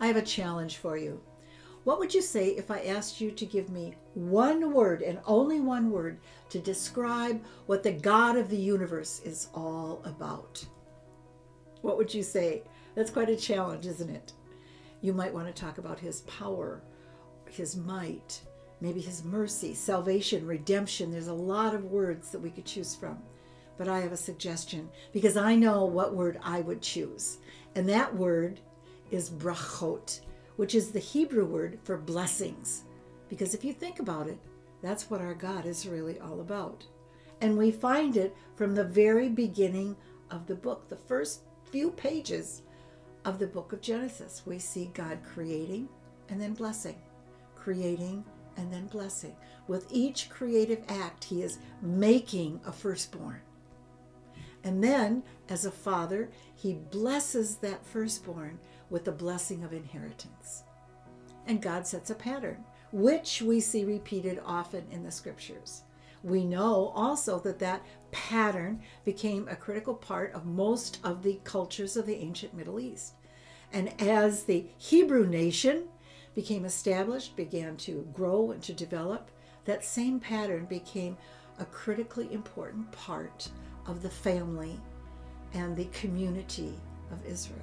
have a challenge for you. What would you say if I asked you to give me one word, and only one word, to describe what the God of the universe is all about? What would you say? That's quite a challenge, isn't it? You might want to talk about his power, his might, maybe his mercy, salvation, redemption. There's a lot of words that we could choose from. But I have a suggestion, because I know what word I would choose. And that word is brachot, which is the Hebrew word for blessings. Because if you think about it, that's what our God is really all about. And we find it from the very beginning of the book, the first few pages of the book of Genesis. We see God creating and then blessing, creating and then blessing. With each creative act, he is making a firstborn. And then, as a father, he blesses that firstborn with the blessing of inheritance. And God sets a pattern, which we see repeated often in the scriptures. We know also that that pattern became a critical part of most of the cultures of the ancient Middle East. And as the Hebrew nation became established, began to grow and to develop, that same pattern became a critically important part of the family and the community of Israel.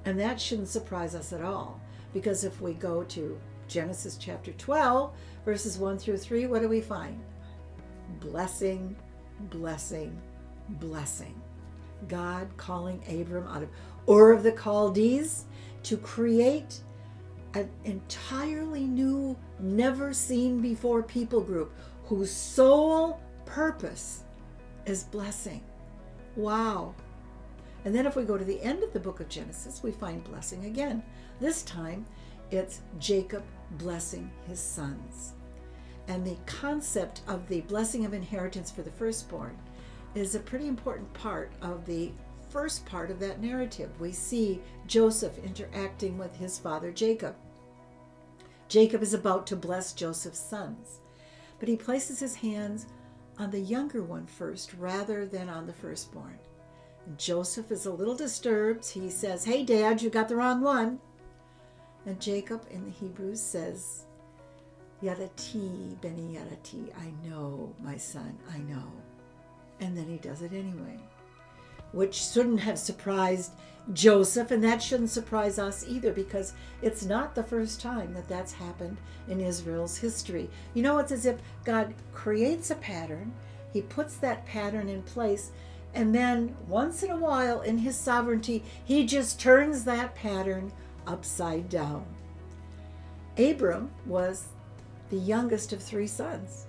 And that shouldn't surprise us at all, because if we go to Genesis chapter 12, verses 1 through 3, what do we find? Blessing, blessing, blessing. God calling Abram out of Ur of the Chaldees to create an entirely new, never seen before people group whose sole purpose is blessing. Wow. And then if we go to the end of the book of Genesis, we find blessing again. This time it's Jacob blessing his sons. And the concept of the blessing of inheritance for the firstborn is a pretty important part of the first part of that narrative. We see Joseph interacting with his father Jacob. Jacob is about to bless Joseph's sons, but he places his hands on the younger one first rather than on the firstborn. Joseph is a little disturbed. He says, "Hey, Dad, you got the wrong one." And Jacob in the Hebrew says, "Yadati, beni yadati, I know, my son, I know." And then he does it anyway, which shouldn't have surprised Joseph, and that shouldn't surprise us either, because it's not the first time that that's happened in Israel's history. You know, it's as if God creates a pattern, he puts that pattern in place, and then once in a while in his sovereignty, he just turns that pattern upside down. Abram was the youngest of 3 sons,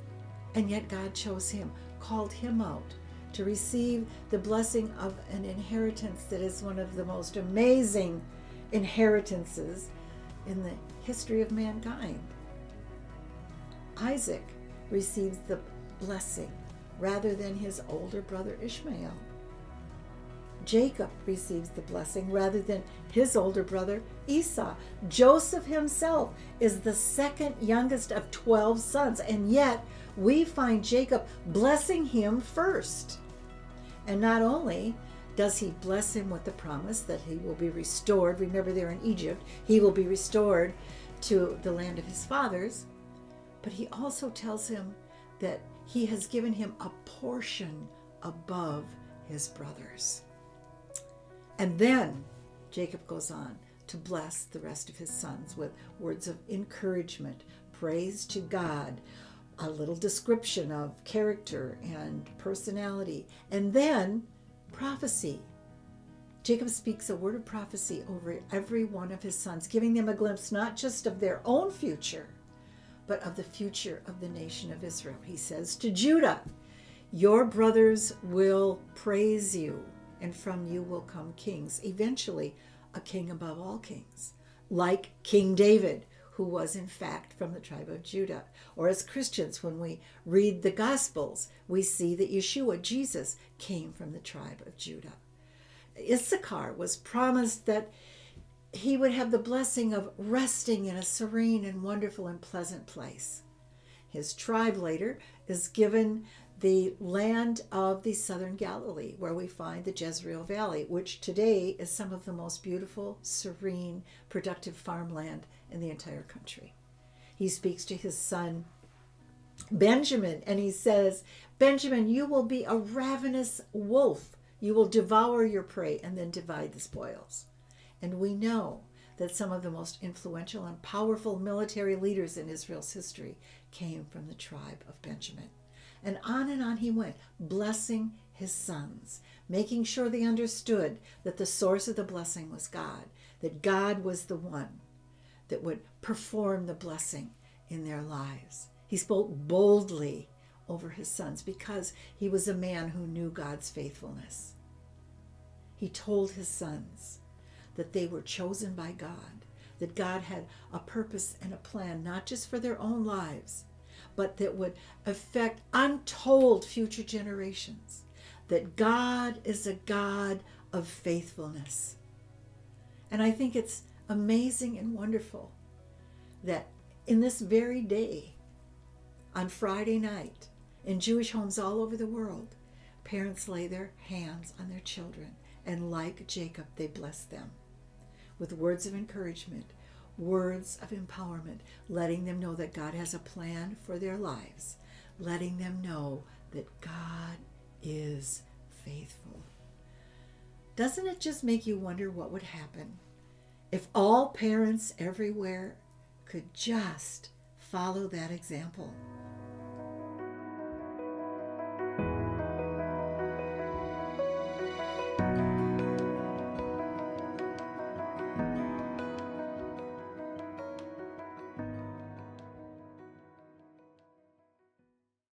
and yet God chose him, called him out to receive the blessing of an inheritance that is one of the most amazing inheritances in the history of mankind. Isaac receives the blessing rather than his older brother Ishmael. Jacob receives the blessing rather than his older brother Esau. Joseph himself is the second youngest of 12 sons, and yet we find Jacob blessing him first. And not only does he bless him with the promise that he will be restored, remember they're in Egypt, he will be restored to the land of his fathers, but he also tells him that he has given him a portion above his brothers. And then Jacob goes on to bless the rest of his sons with words of encouragement, praise to God, a little description of character and personality, and then prophecy. Jacob speaks a word of prophecy over every one of his sons, giving them a glimpse not just of their own future, but of the future of the nation of Israel. He says to Judah, "Your brothers will praise you, and from you will come kings, eventually a king above all kings, like King David, who was in fact from the tribe of Judah." Or as Christians, when we read the Gospels, we see that Yeshua, Jesus, came from the tribe of Judah. Issachar was promised that he would have the blessing of resting in a serene and wonderful and pleasant place. His tribe later is given the land of the southern Galilee, where we find the Jezreel Valley, which today is some of the most beautiful, serene, productive farmland in the entire country. He speaks to his son Benjamin, and he says, Benjamin, you will be a ravenous wolf. You will devour your prey and then divide the spoils. And we know that some of the most influential and powerful military leaders in Israel's history came from the tribe of Benjamin. And on he went, blessing his sons, making sure they understood that the source of the blessing was God, that God was the one that would perform the blessing in their lives. He spoke boldly over his sons because he was a man who knew God's faithfulness. He told his sons that they were chosen by God, that God had a purpose and a plan, not just for their own lives, but that would affect untold future generations, that God is a God of faithfulness. And I think it's amazing and wonderful that in this very day, on Friday night, in Jewish homes all over the world, parents lay their hands on their children, and like Jacob, they bless them with words of encouragement, words of empowerment, letting them know that God has a plan for their lives, letting them know that God is faithful. Doesn't it just make you wonder what would happen if all parents everywhere could just follow that example?